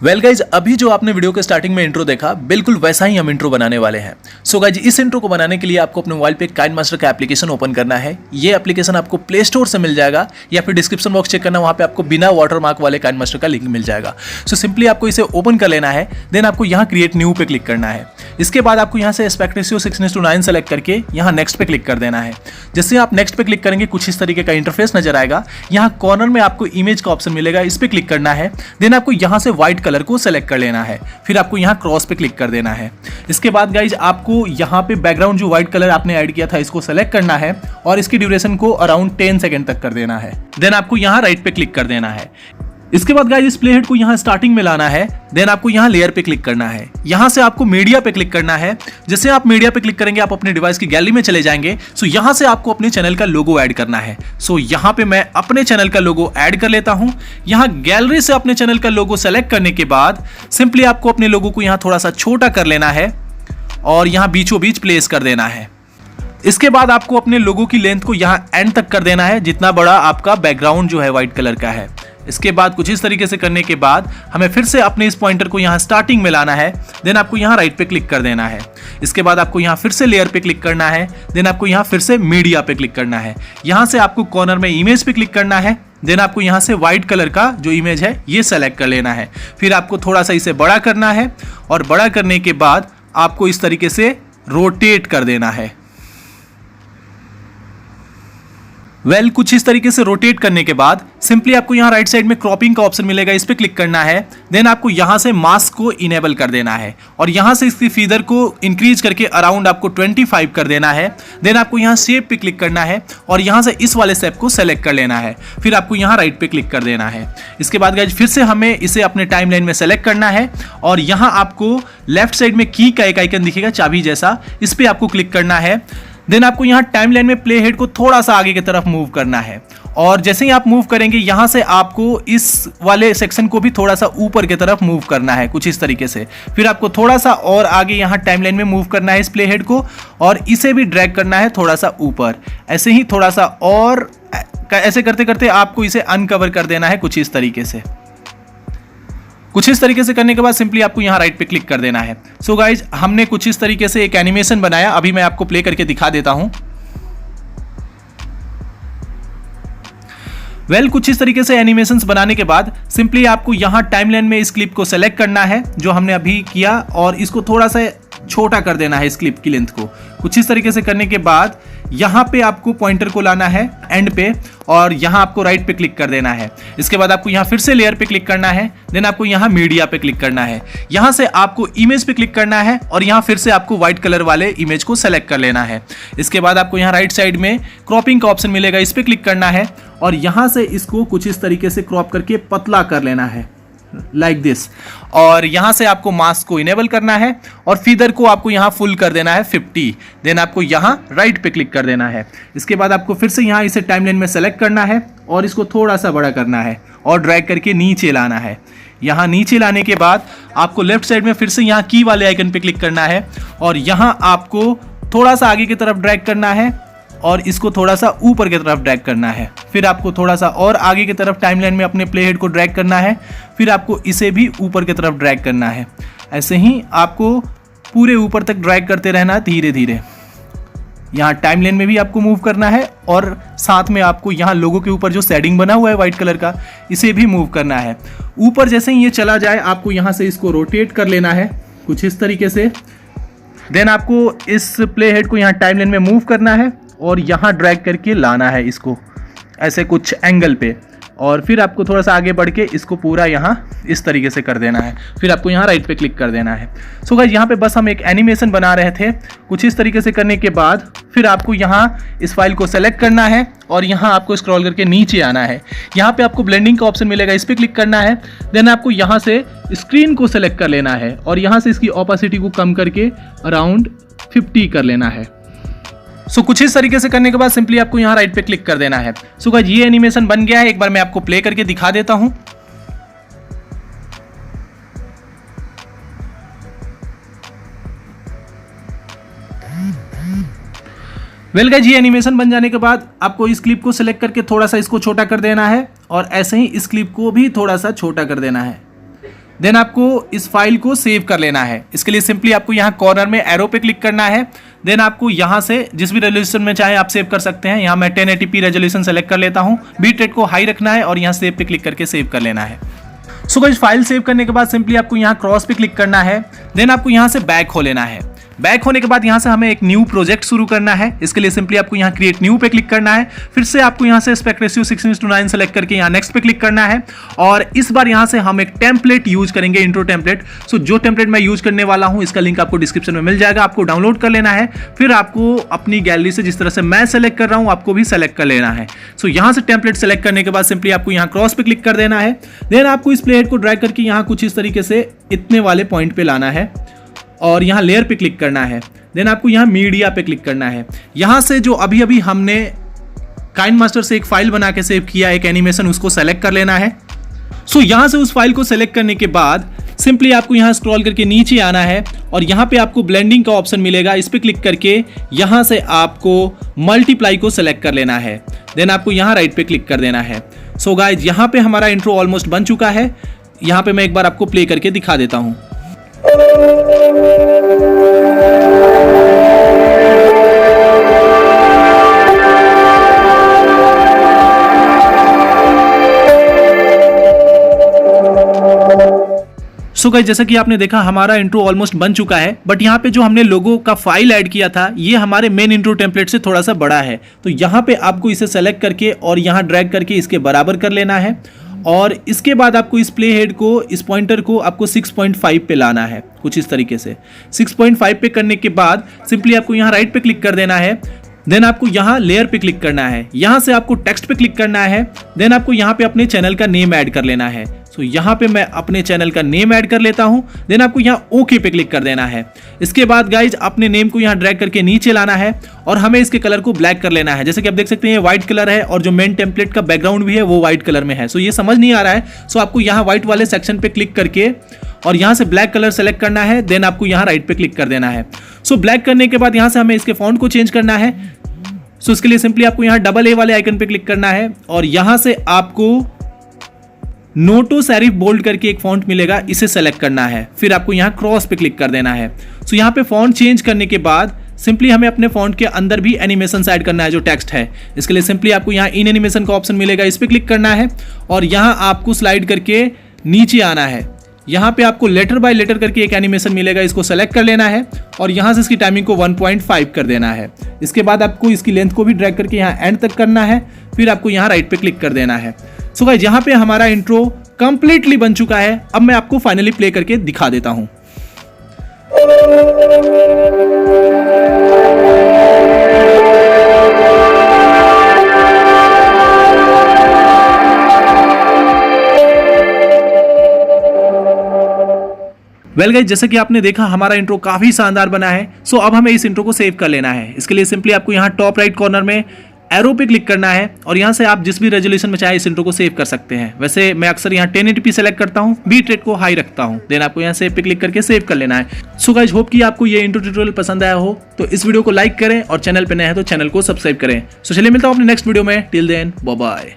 Well guys, अभी जो आपने वीडियो के स्टार्टिंग में इंट्रो देखा, बिल्कुल वैसा ही हम इंट्रो बनाने वाले हैं। सो गाइज, इस इंट्रो को बनाने के लिए आपको अपने मोबाइल पे काइनमास्टर का एप्लीकेशन ओपन करना है। ये एप्लीकेशन आपको प्ले स्टोर से मिल जाएगा या फिर डिस्क्रिप्शन बॉक्स चेक करना, वहाँ पे आपको बिना वाटरमार्क वाले काइनमास्टर का लिंक मिल जाएगा। सो सिंपली आपको इसे ओपन कर लेना है, देन आपको यहाँ क्रिएट न्यू पे क्लिक करना है। इसके बाद आपको यहाँ से एस्पेक्ट रेशियो 6:9 सेलेक्ट करके यहाँ नेक्स्ट पे क्लिक कर देना है। जैसे आप नेक्स्ट पे क्लिक करेंगे कुछ इस तरीके का इंटरफेस नजर आएगा। यहाँ कॉर्नर में आपको इमेज का ऑप्शन मिलेगा, इस पे क्लिक करना है। देन आपको यहाँ से व्हाइट कलर को सेलेक्ट कर लेना है, फिर आपको यहाँ क्रॉस पे क्लिक कर देना है। इसके बाद गाइज आपको यहाँ पे बैकग्राउंड जो व्हाइट कलर आपने ऐड किया था इसको सेलेक्ट करना है और इसकी ड्यूरेशन को अराउंड 10 सेकंड तक कर देना है। देन आपको यहाँ राइट पे क्लिक कर देना है। इसके बाद गाइज इस प्लेहेड को यहाँ स्टार्टिंग में लाना है। देन आपको यहाँ लेयर पे क्लिक करना है। यहाँ से आपको मीडिया पे क्लिक करना है। जैसे आप मीडिया पे क्लिक करेंगे आप अपने डिवाइस की गैलरी में चले जाएंगे। सो यहाँ से आपको अपने चैनल का लोगो ऐड करना है। सो यहाँ पे मैं अपने चैनल का लोगो ऐड कर लेता हूँ। यहाँ गैलरी से अपने चैनल का लोगो सेलेक्ट करने के बाद सिंपली आपको अपने लोगो को यहाँ थोड़ा सा छोटा कर लेना है और यहाँ बीचों बीच प्लेस कर देना है। इसके बाद आपको अपने लोगो की लेंथ को यहाँ एंड तक कर देना है, जितना बड़ा आपका बैकग्राउंड जो है व्हाइट कलर का है। इसके बाद कुछ इस तरीके से करने के बाद हमें फिर से अपने इस पॉइंटर को यहाँ स्टार्टिंग में लाना है। देन आपको यहाँ राइट पे क्लिक कर देना है। इसके बाद आपको यहाँ फिर से लेयर पे क्लिक करना है। देन आपको यहाँ फिर से मीडिया पे क्लिक करना है। यहाँ से आपको कॉर्नर में इमेज पे क्लिक करना है। देन आपको यहाँ से व्हाइट कलर का जो इमेज है ये सेलेक्ट कर लेना है। फिर आपको थोड़ा सा इसे बड़ा करना है और बड़ा करने के बाद आपको इस तरीके से रोटेट कर देना है। कुछ इस तरीके से रोटेट करने के बाद सिंपली आपको यहाँ राइट साइड में क्रॉपिंग का ऑप्शन मिलेगा, इस पे क्लिक करना है। देन आपको यहाँ से मास्क को इनेबल कर देना है और यहाँ से इसकी फीदर को इंक्रीज करके अराउंड आपको 25 कर देना है। देन आपको यहाँ शेप पे क्लिक करना है और यहाँ से इस वाले शेप को सेलेक्ट कर लेना है। फिर आपको यहाँ राइट पे क्लिक कर देना है। इसके बाद गाइस फिर से हमें इसे अपने टाइमलाइन में सेलेक्ट करना है और यहाँ आपको लेफ्ट साइड में की का एक आइकन दिखेगा चाबी जैसा, इस पे आपको क्लिक करना है। देन आपको यहाँ टाइमलाइन में प्ले हेड को थोड़ा सा आगे की तरफ मूव करना है और जैसे ही आप मूव करेंगे यहाँ से आपको इस वाले सेक्शन को भी थोड़ा सा ऊपर की तरफ मूव करना है कुछ इस तरीके से। फिर आपको थोड़ा सा और आगे यहाँ टाइमलाइन में मूव करना है इस प्ले हेड को और इसे भी ड्रैग करना है थोड़ा सा ऊपर। ऐसे ही थोड़ा सा और ऐसे करते करते आपको इसे अनकवर कर देना है कुछ इस तरीके से। कुछ इस तरीके से करने के बाद सिंपली आपको यहाँ राइट पे क्लिक कर देना है। सो गाइज हमने कुछ इस तरीके से एक एनिमेशन बनाया, अभी मैं आपको प्ले करके दिखा देता हूँ। कुछ इस तरीके से एनिमेशंस बनाने के बाद सिंपली आपको यहाँ टाइमलाइन में इस क्लिप को सेलेक्ट करना है जो हमने अभी किया और इसको थोड़ा सा छोटा कर देना है इस क्लिप की लेंथ को। कुछ इस तरीके से करने के बाद यहाँ पे आपको पॉइंटर को लाना है एंड पे और यहाँ आपको राइट पे क्लिक कर देना है। इसके बाद आपको यहाँ फिर से लेयर पे क्लिक करना है। देन आपको यहाँ मीडिया पे क्लिक करना है। यहाँ से आपको इमेज पे क्लिक करना है और यहाँ फिर से आपको व्हाइट कलर वाले इमेज को सेलेक्ट कर लेना है। इसके बाद आपको यहाँ राइट साइड में क्रॉपिंग का ऑप्शन मिलेगा, इस पे क्लिक करना है और यहाँ से इसको कुछ इस तरीके से क्रॉप करके पतला कर लेना है लाइक दिस और यहाँ से आपको मास्क को इनेबल करना है और फीदर को आपको यहाँ फुल कर देना है 50। देन आपको यहाँ राइट पे क्लिक कर देना है। इसके बाद आपको फिर से यहाँ इसे टाइमलाइन में सेलेक्ट करना है और इसको थोड़ा सा बड़ा करना है और ड्रैग करके नीचे लाना है। यहाँ नीचे लाने के बाद आपको लेफ्ट साइड में फिर से यहाँ की वाले आइकन पे क्लिक करना है और यहाँ आपको थोड़ा सा आगे की तरफ ड्रैग करना है और इसको थोड़ा सा ऊपर की तरफ ड्रैग करना है। फिर आपको थोड़ा सा और आगे की तरफ टाइमलाइन में अपने प्ले हेड को ड्रैग करना है। फिर आपको इसे भी ऊपर की तरफ ड्रैग करना है। ऐसे ही आपको पूरे ऊपर तक ड्रैग करते रहना है धीरे धीरे। यहाँ टाइमलाइन में भी आपको मूव करना है और साथ में आपको यहाँ लोगों के ऊपर जो शेडिंग बना हुआ है व्हाइट कलर का इसे भी मूव करना है। ऊपर जैसे ही ये चला जाए आपको यहाँ से इसको रोटेट कर लेना है कुछ इस तरीके से। देन आपको इस प्ले हेड को यहाँ टाइमलाइन में मूव करना है और यहाँ ड्रैग करके लाना है इसको ऐसे कुछ एंगल पे और फिर आपको थोड़ा सा आगे बढ़ के इसको पूरा यहाँ इस तरीके से कर देना है। फिर आपको यहाँ राइट पे क्लिक कर देना है। सो गाइस यहाँ पे बस हम एक एनिमेशन बना रहे थे। कुछ इस तरीके से करने के बाद फिर आपको यहाँ इस फाइल को सेलेक्ट करना है और यहाँ आपको स्क्रॉल करके नीचे आना है। यहाँ पे आपको ब्लेंडिंग का ऑप्शन मिलेगा, इस पर क्लिक करना है। देन आपको यहाँ से स्क्रीन को सेलेक्ट कर लेना है और यहाँ से इसकी ऑपेसिटी को कम करके अराउंड 50 कर लेना है। सो कुछ इस तरीके से करने के बाद सिंपली आपको यहाँ राइट पे क्लिक कर देना है। सो गाइस ये एनिमेशन बन गया है, एक बार मैं आपको प्ले करके दिखा देता हूँ। गाइस ये एनिमेशन बन जाने के बाद आपको इस क्लिप को सिलेक्ट करके थोड़ा सा इसको छोटा कर देना है और ऐसे ही इस क्लिप को भी थोड़ा सा छोटा कर देना है। देन आपको इस फाइल को सेव कर लेना है। इसके लिए सिंपली आपको यहाँ कॉर्नर में एरो पे क्लिक करना है। देन आपको यहाँ से जिस भी रेजोल्यूशन में चाहे आप सेव कर सकते हैं। यहाँ मैं 1080p रेजोल्यूशन सेलेक्ट कर लेता हूँ। बीट रेट को हाई रखना है और यहाँ सेव पे क्लिक करके सेव कर लेना है। सो गाइस, फाइल सेव करने के बाद सिंपली आपको यहाँ क्रॉस पे क्लिक करना है। देन आपको यहाँ से बैक हो लेना है। बैक होने के बाद यहाँ से हमें एक न्यू प्रोजेक्ट शुरू करना है। इसके लिए सिंपली आपको यहाँ क्रिएट न्यू पे क्लिक करना है। फिर से आपको यहाँ से एस्पेक्ट रेशियो 16:9 सेलेक्ट करके यहाँ नेक्स्ट पे क्लिक करना है। और इस बार यहाँ से हम एक टेम्पलेट यूज करेंगे, इंट्रो टेम्पलेट। सो जो टेम्पलेट मैं यूज करने वाला हूँ इसका लिंक आपको डिस्क्रिप्शन में मिल जाएगा, आपको डाउनलोड कर लेना है। फिर आपको अपनी गैलरी से जिस तरह से मैं सेलेक्ट कर रहा हूँ आपको भी सेलेक्ट कर लेना है। सो यहाँ से टेम्पलेट सेलेक्ट करने के बाद सिंपली आपको यहाँ क्रॉस पे क्लिक कर देना है। देन आपको इस प्लेहेड को ड्रैग करके यहाँ कुछ इस तरीके से इतने वाले पॉइंट पे लाना है और यहाँ लेयर पे क्लिक करना है। देन आपको यहाँ मीडिया पे क्लिक करना है। यहाँ से जो अभी अभी हमने काइनमास्टर से एक फाइल बना के सेव किया एक एनिमेशन, उसको सेलेक्ट कर लेना है। सो यहाँ से उस फाइल को सेलेक्ट करने के बाद सिंपली आपको यहाँ स्क्रॉल करके नीचे आना है और यहाँ पे आपको ब्लेंडिंग का ऑप्शन मिलेगा। इस पे क्लिक करके यहाँ से आपको मल्टीप्लाई को सेलेक्ट कर लेना है। देन आपको यहाँ राइट पे क्लिक कर देना है। सो गाइज, यहाँ पे हमारा इंट्रो ऑलमोस्ट बन चुका है। यहाँ पे मैं एक बार आपको प्ले करके दिखा देता हूँ। सो गाइस, जैसा कि आपने देखा हमारा इंट्रो ऑलमोस्ट बन चुका है। बट यहाँ पे जो हमने लोगो का फाइल ऐड किया था ये हमारे मेन इंट्रो टेम्पलेट से थोड़ा सा बड़ा है। तो यहाँ पे आपको इसे सेलेक्ट करके और यहाँ ड्रैग करके इसके बराबर कर लेना है। और इसके बाद आपको इस प्ले हेड को, इस पॉइंटर को आपको 6.5 पे लाना है कुछ इस तरीके से। 6.5 पे करने के बाद सिंपली आपको यहाँ राइट पे क्लिक कर देना है। देन आपको यहाँ लेयर पे क्लिक करना है। यहाँ से आपको टेक्स्ट पे क्लिक करना है। देन आपको यहाँ पे अपने चैनल का नेम ऐड कर लेना है। सो यहाँ पे मैं अपने चैनल का नेम ऐड कर लेता हूँ। देन आपको यहाँ ओके पे क्लिक कर देना है। इसके बाद गाइज अपने नेम को यहाँ ड्रैग करके नीचे लाना है और हमें इसके कलर को ब्लैक कर लेना है। जैसे कि आप देख सकते हैं ये व्हाइट कलर है और जो मेन टेम्पलेट का बैकग्राउंड भी है वो व्हाइट कलर में है। सो ये समझ नहीं आ रहा है। सो आपको यहाँ व्हाइट वाले सेक्शन पे क्लिक करके और यहाँ से ब्लैक कलर सेलेक्ट करना है। देन आपको यहाँ राइट पे क्लिक कर देना है। सो ब्लैक करने के बाद यहाँ से हमें इसके फॉन्ट को चेंज करना है। सो इसके लिए सिंपली आपको यहाँ डबल ए वाले आइकन पे क्लिक करना है और यहाँ से आपको नोटो सेरिफ बोल्ड करके एक फॉन्ट मिलेगा, इसे सेलेक्ट करना है। फिर आपको यहाँ क्रॉस पे क्लिक कर देना है। सो यहाँ पे फॉन्ट चेंज करने के बाद सिंपली हमें अपने फॉन्ट के अंदर भी एनिमेशन ऐड करना है जो टेक्स्ट है। इसके लिए सिंपली आपको यहाँ इन एनिमेशन का ऑप्शन मिलेगा, इस पे क्लिक करना है और यहाँ आपको स्लाइड करके नीचे आना है। यहाँ पे आपको लेटर बाय लेटर करके एक एनिमेशन मिलेगा, इसको सेलेक्ट कर लेना है और यहाँ से इसकी टाइमिंग को 1.5 कर देना है। इसके बाद आपको इसकी लेंथ को भी ड्रैग करके यहाँ एंड तक करना है। फिर आपको यहाँ राइट पे क्लिक कर देना है। सो गाइस, यहाँ पे हमारा इंट्रो कंप्लीटली बन चुका है। अब मैं आपको फाइनली प्ले करके दिखा देता हूँ। वेल गाइस, जैसा कि आपने देखा हमारा इंट्रो काफी शानदार बना है। सो अब हमें इस इंट्रो को सेव कर लेना है। इसके लिए सिंपली आपको यहाँ टॉप राइट कॉर्नर में एरो पे क्लिक करना है और यहाँ से आप जिस भी रेजोल्यूशन में चाहे इस इंट्रो को सेव कर सकते हैं। वैसे मैं अक्सर यहाँ 1080p सेलेक्ट करता हूँ, बीट रेट को हाई रखता हूँ। देन आपको यहाँ सेव पे क्लिक करके सेव कर लेना है। सो गाइस, होप कि आपको ये इंट्रो ट्यूटोरियल पसंद आया हो तो इस वीडियो को लाइक करें और चैनल पे नए हैं तो चैनल को सब्सक्राइब करें। सो चलिए मिलता हूँ अपने नेक्स्ट वीडियो में। Till then bye bye.